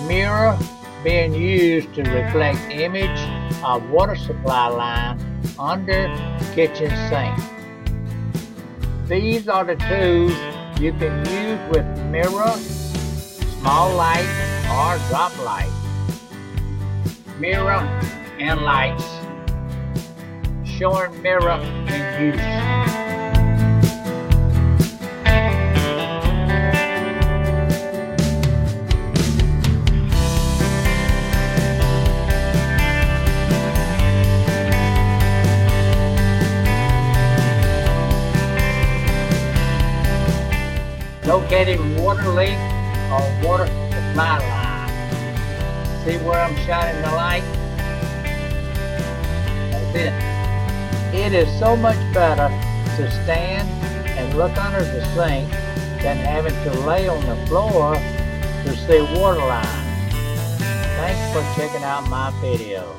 Mirror being used to reflect image of water supply line under kitchen sink. These are the tools you can use with mirror, small light, or drop light. Mirror and lights. Showing mirror in use. Locating water leak or water supply line. See where I'm shining the light? That's it. It is so much better to stand and look under the sink than having to lay on the floor to see water lines. Thanks for checking out my videos.